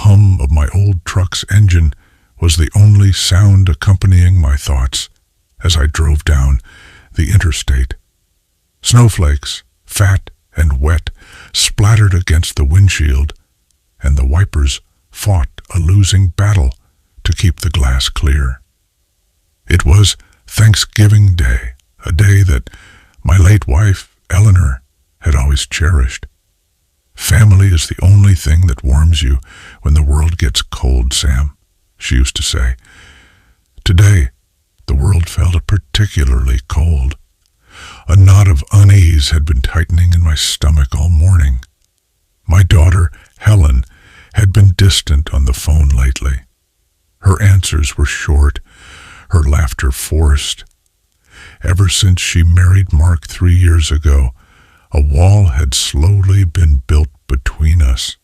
hum of my old truck's engine was the only sound accompanying my thoughts as I drove down the interstate. Snowflakes, fat and wet, splattered against the windshield, and the wipers fought a losing battle to keep the glass clear. It was Thanksgiving Day, a day that my late wife, Eleanor, had always cherished. "Family is the only thing that warms you when the world gets cold, Sam," she used to say. Today, the world felt particularly cold. A knot of unease had been tightening in my stomach all morning. My daughter, Helen, had been distant on the phone lately. Her answers were short, her laughter forced. Ever since she married Mark 3 years ago, a wall had slowly been built between us.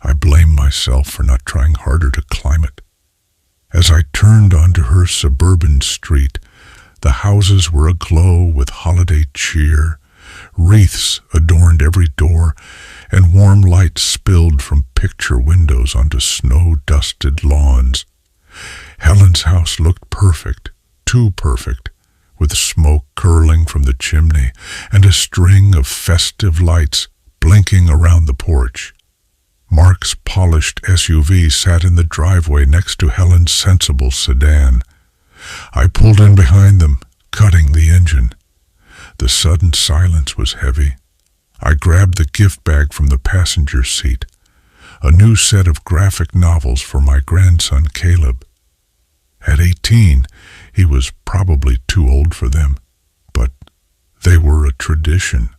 I blamed myself for not trying harder to climb it. As I turned onto her suburban street, the houses were aglow with holiday cheer. Wreaths adorned every door, and warm light spilled from picture windows onto snow-dusted lawns. Helen's house looked perfect, too perfect, with smoke curling from the chimney and a string of festive lights blinking around the porch. Mark's polished SUV sat in the driveway next to Helen's sensible sedan. I pulled in behind them, cutting the engine. The sudden silence was heavy. I grabbed the gift bag from the passenger seat, a new set of graphic novels for my grandson Caleb. At 18, he was probably too old for them, but they were a tradition.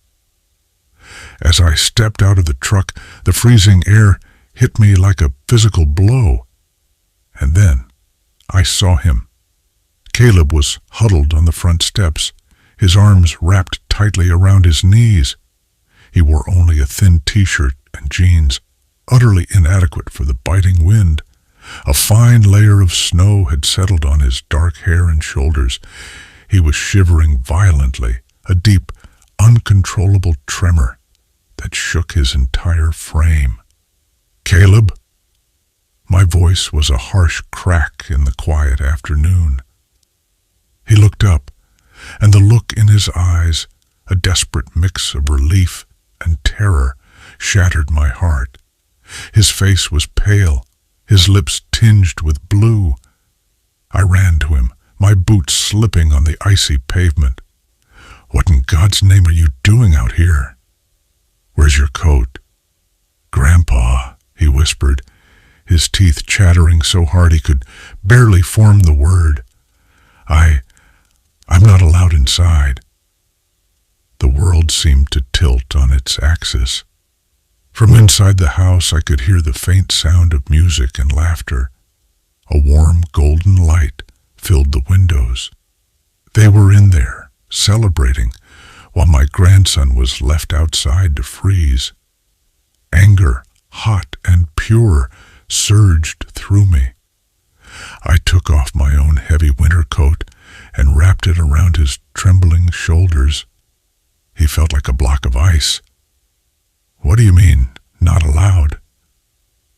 As I stepped out of the truck, the freezing air hit me like a physical blow. And then I saw him. Caleb was huddled on the front steps, his arms wrapped tightly around his knees. He wore only a thin t-shirt and jeans, utterly inadequate for the biting wind. A fine layer of snow had settled on his dark hair and shoulders. He was shivering violently, a deep, uncontrollable tremor that shook his entire frame. "Caleb?" My voice was a harsh crack in the quiet afternoon. He looked up, and the look in his eyes, a desperate mix of relief and terror, shattered my heart. His face was pale, his lips tinged with blue. I ran to him, my boots slipping on the icy pavement. "What in God's name are you doing out here?" "Where's your coat?" "Grandpa," he whispered, his teeth chattering so hard he could barely form the word. I'm not allowed inside." The world seemed to tilt on its axis. From inside the house I could hear the faint sound of music and laughter. A warm golden light filled the windows. They were in there, celebrating, while my grandson was left outside to freeze. Anger, hot and pure, surged through me. I took off my own heavy winter coat and wrapped it around his trembling shoulders. He felt like a block of ice. "What do you mean, not allowed?"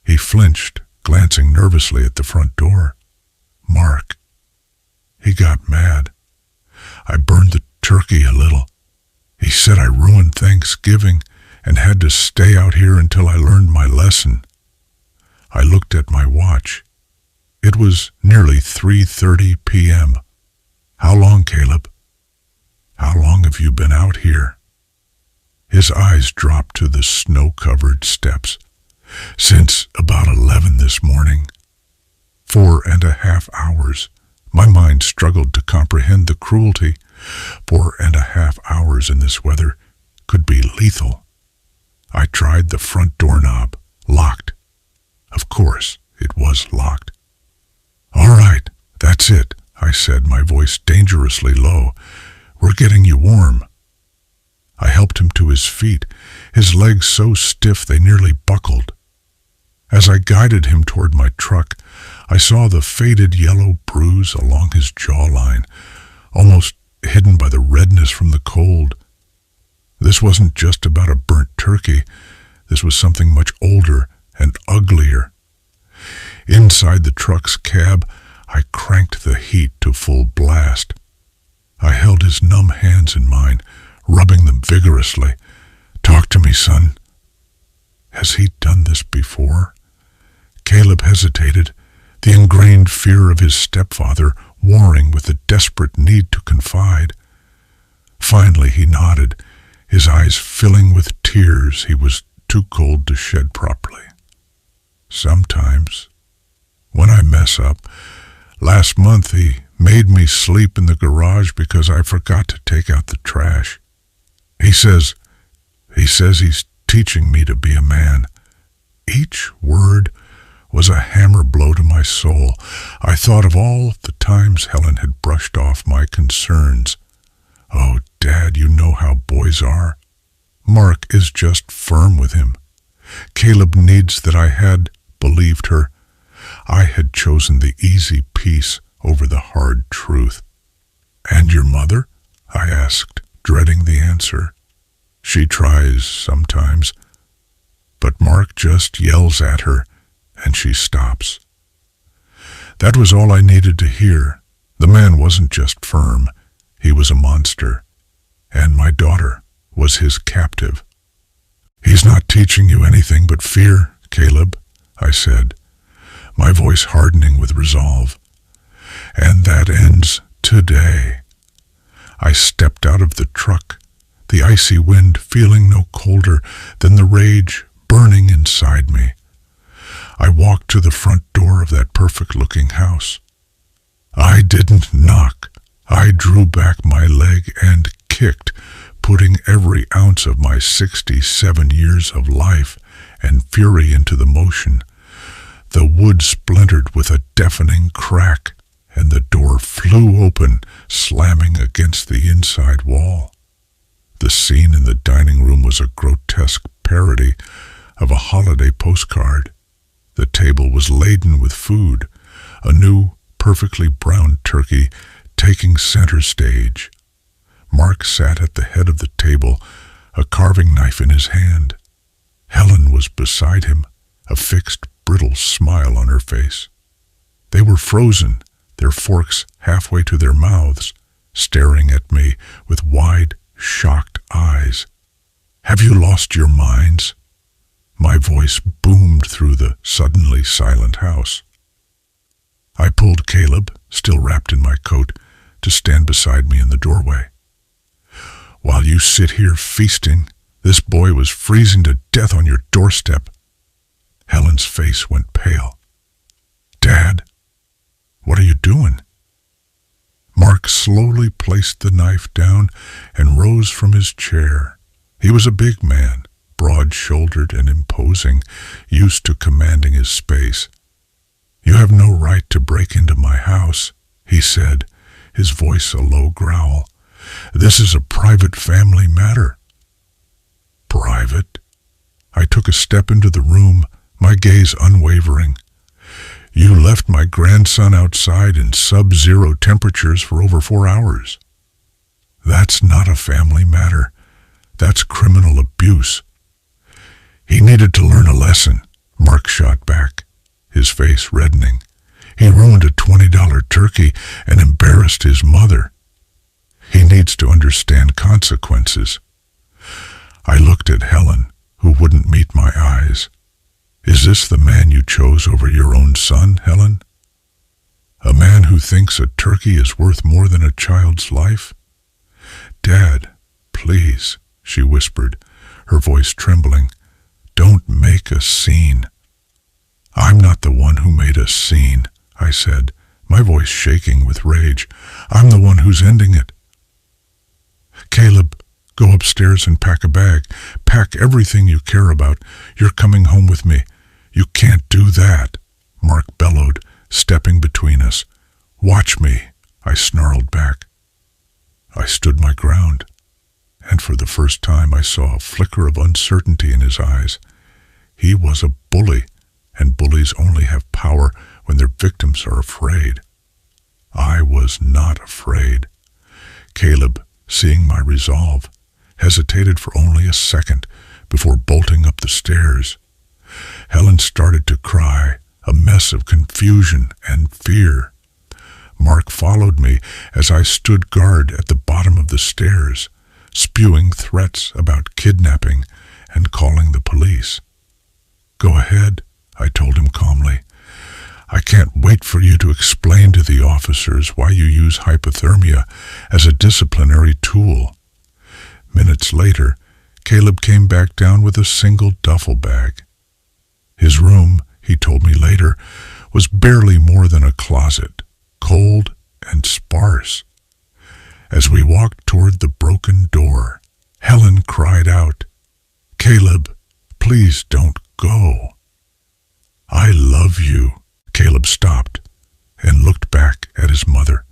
He flinched, glancing nervously at the front door. "Mark." He got mad. I burned the turkey a little. He said I ruined Thanksgiving and had to stay out here until I learned my lesson. I looked at my watch. It was nearly 3:30 p.m. "How long, Caleb?" "How long have you been out here?" His eyes dropped to the snow-covered steps. "Since about 11 this morning." 4.5 hours. My mind struggled to comprehend the cruelty. 4.5 hours in this weather could be lethal. I tried the front doorknob. Locked. Of course, it was locked. "All right, that's it," I said, my voice dangerously low. "We're getting you warm." I helped him to his feet, his legs so stiff they nearly buckled. As I guided him toward my truck, I saw the faded yellow bruise along his jawline, almost hidden by the redness from the cold. This wasn't just about a burnt turkey. This was something much older and uglier Inside the truck's cab, I cranked the heat to full blast. I held his numb hands in mine, rubbing them vigorously. "Talk to me, son." Has he done this before? Caleb hesitated, the ingrained fear of his stepfather warring with the desperate need to confide. Finally he nodded, his eyes filling with tears he was too cold to shed properly. "Sometimes. When I mess up. Last month he made me sleep in the garage because I forgot to take out the trash. He says he's teaching me to be a man." Each word was a hammer blow to my soul. I thought of all the times Helen had brushed off my concerns. "Oh, Dad, you know how boys are. Mark is just firm with him. Caleb needs that I had believed her. I had chosen the easy peace over the hard truth." "And your mother?" I asked, dreading the answer. "She tries sometimes, but Mark just yells at her and she stops." That was all I needed to hear. The man wasn't just firm, he was a monster, and my daughter was his captive. "He's not teaching you anything but fear, Caleb," I said, my voice hardening with resolve. "And that ends today." I stepped out of the truck, the icy wind feeling no colder than the rage burning inside me. I walked to the front door of that perfect-looking house. I didn't knock. I drew back my leg and kicked, putting every ounce of my 67 years of life and fury into the motion. The wood splintered with a deafening crack, and the door flew open, slamming against the inside wall. The scene in the dining room was a grotesque parody of a holiday postcard. The table was laden with food, a new, perfectly browned turkey taking center stage. Mark sat at the head of the table, a carving knife in his hand. Helen was beside him, a fixed, brittle smile on her face. They were frozen, their forks halfway to their mouths, staring at me with wide, shocked eyes. "Have you lost your minds?" My voice boomed through the suddenly silent house. I pulled Caleb, still wrapped in my coat, to stand beside me in the doorway. "While you sit here feasting, this boy was freezing to death on your doorstep." Helen's face went pale. "Dad, what are you doing?" Mark slowly placed the knife down and rose from his chair. He was a big man, broad-shouldered and imposing, used to commanding his space. "You have no right to break into my house," he said, his voice a low growl. "This is a private family matter." "Private?" I took a step into the room, my gaze unwavering. "You left my grandson outside in sub-zero temperatures for over 4 hours. That's not a family matter. That's criminal abuse." "He needed to learn a lesson," Mark shot back, his face reddening. "He ruined a $20 turkey and embarrassed his mother. He needs to understand consequences." I looked at Helen, who wouldn't meet my eyes. "Is this the man you chose over your own son, Helen? A man who thinks a turkey is worth more than a child's life?" "Dad, please," she whispered, her voice trembling. "Don't make a scene." "I'm not the one who made a scene," I said, my voice shaking with rage. "I'm the one who's ending it." "Caleb, go upstairs and pack a bag. Pack everything you care about. You're coming home with me." "You can't do that," Mark bellowed, stepping between us. "Watch me," I snarled back. I stood my ground, and for the first time I saw a flicker of uncertainty in his eyes. He was a bully, and bullies only have power when their victims are afraid. I was not afraid. Caleb, seeing my resolve, hesitated for only a second before bolting up the stairs. Helen started to cry, a mess mess of confusion and fear. Mark followed me as I stood guard at the bottom of the stairs, spewing threats about kidnapping and calling the police. "Go ahead," I told him calmly. "I can't wait for you to explain to the officers why you use hypothermia as a disciplinary tool." Minutes later, Caleb came back down with a single duffel bag. His room, he told me later, was barely more than a closet, cold and sparse. As we walked toward the broken door, Helen cried out, "Caleb, please don't go." "I love you." Caleb stopped and looked back at his mother,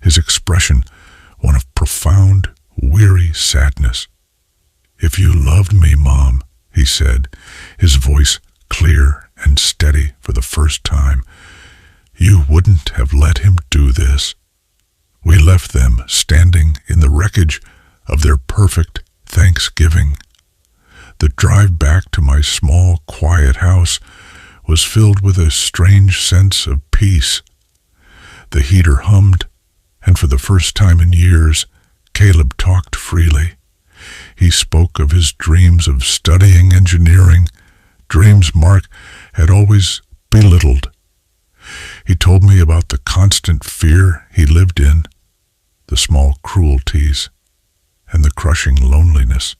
his expression one of profound, weary sadness. "If you loved me, Mom," he said, his voice clear and steady for the first time, "you wouldn't have let him do this." We left them standing in the wreckage of their perfect Thanksgiving. The drive back to my small, quiet house was filled with a strange sense of peace. The heater hummed, and for the first time in years, Caleb talked freely. He spoke of his dreams of studying engineering, dreams Mark had always belittled. He told me about the constant fear he lived in, the small cruelties, and the crushing loneliness.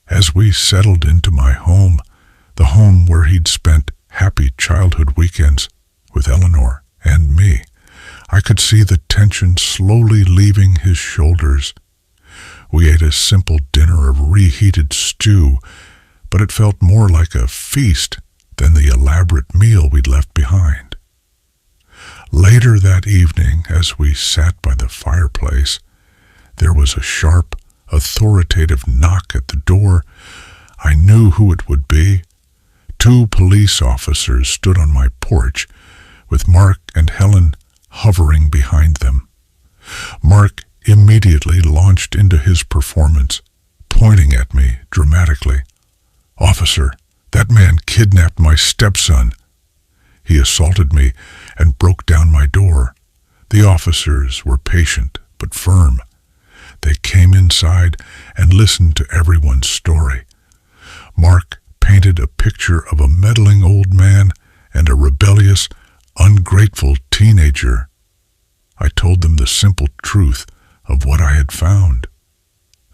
As we settled into my home, the home where he'd spent happy childhood weekends with Eleanor and me, I could see the tension slowly leaving his shoulders. We ate a simple dinner of reheated stew, but it felt more like a feast than the elaborate meal we'd left behind. Later that evening, as we sat by the fireplace, there was a sharp, authoritative knock at the door. I knew who it would be. 2 police officers stood on my porch, with Mark and Helen hovering behind them. Mark immediately launched into his performance, pointing at me dramatically. "Officer, that man kidnapped my stepson." He assaulted me and broke down my door. The officers were patient but firm. They came inside and listened to everyone's story. Mark painted a picture of a meddling old man and a rebellious, ungrateful teenager. I told them the simple truth of what I had found.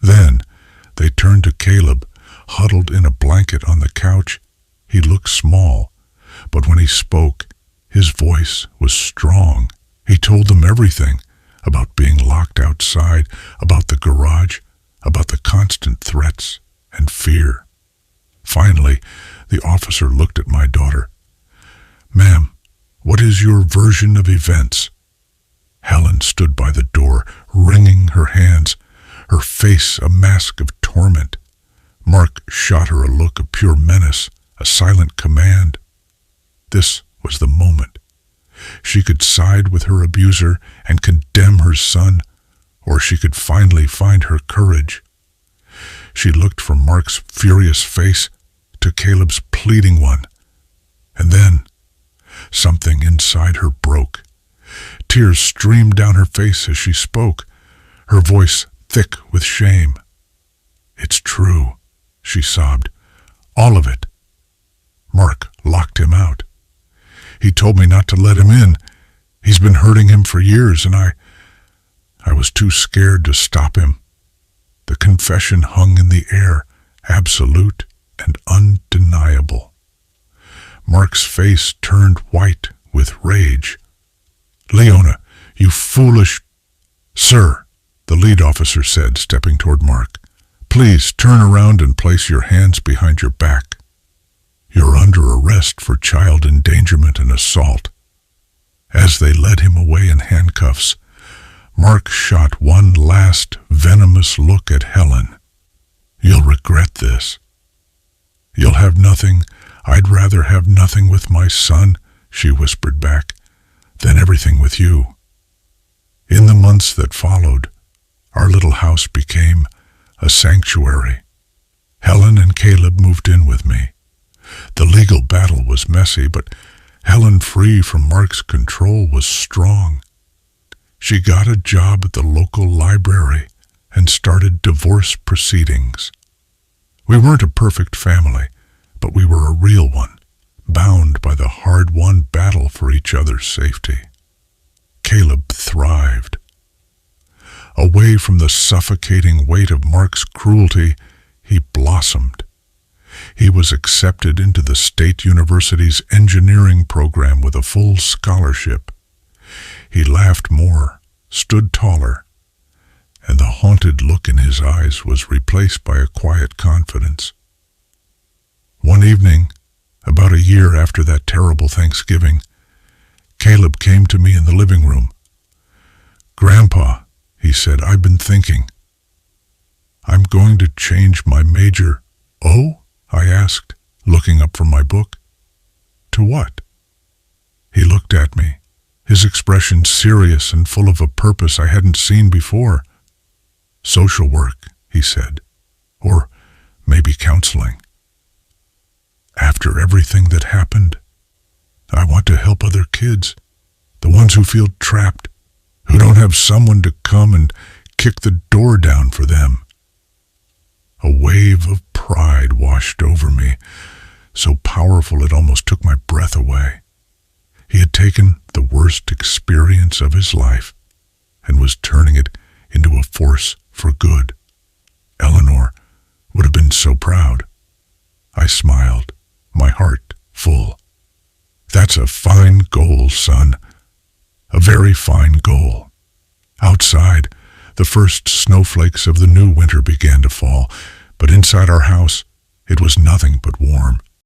Then they turned to Caleb, huddled in a blanket on the couch. He looked small, but when he spoke, his voice was strong. He told them everything, about being locked outside, about the garage, about the constant threats and fear. Finally, the officer looked at my daughter. "Ma'am, what is your version of events?" Helen stood by the door, wringing her hands, her face a mask of torment. Mark shot her a look of pure menace, a silent command. This was the moment. She could side with her abuser and condemn her son, or she could finally find her courage. She looked from Mark's furious face to Caleb's pleading one, and then something inside her broke. Tears streamed down her face as she spoke, her voice thick with shame. "It's true," she sobbed. "All of it." Mark locked him out. "He told me not to let him in. He's been hurting him for years, and I was too scared to stop him." The confession hung in the air, absolute and undeniable. Mark's face turned white with rage. "Leona, you foolish—" "Sir," the lead officer said, stepping toward Mark, "please turn around and place your hands behind your back. You're under arrest for child endangerment and assault." As they led him away in handcuffs, Mark shot one last venomous look at Helen. "You'll regret this." "You'll have nothing. I'd rather have nothing with my son," she whispered back, "than everything with you." In the months that followed, our little house became a sanctuary. Helen and Caleb moved in with me. The legal battle was messy, but Helen, free from Mark's control, was strong. She got a job at the local library and started divorce proceedings. We weren't a perfect family, but we were a real one, bound by the hard-won battle for each other's safety. Caleb thrived. Away from the suffocating weight of Mark's cruelty, he blossomed. He was accepted into the State University's engineering program with a full scholarship. He laughed more, stood taller, and the haunted look in his eyes was replaced by a quiet confidence. One evening, about a year after that terrible Thanksgiving, Caleb came to me in the living room. "Grandpa," he said, "I've been thinking. I'm going to change my major." "Oh?" I asked, looking up from my book. "To what?" He looked at me, his expression serious and full of a purpose I hadn't seen before. "Social work," he said, "or maybe counseling. After everything that happened, I want to help other kids, the ones who feel trapped, who don't have someone to come and kick the door down for them." A wave of pride washed over me, so powerful it almost took my breath away. He had taken the worst experience of his life and was turning it into a force for good. Eleanor would have been so proud. I smiled, my heart full. "That's a fine goal, son. A very fine goal." Outside, the first snowflakes of the new winter began to fall, but inside our house, it was nothing but warm.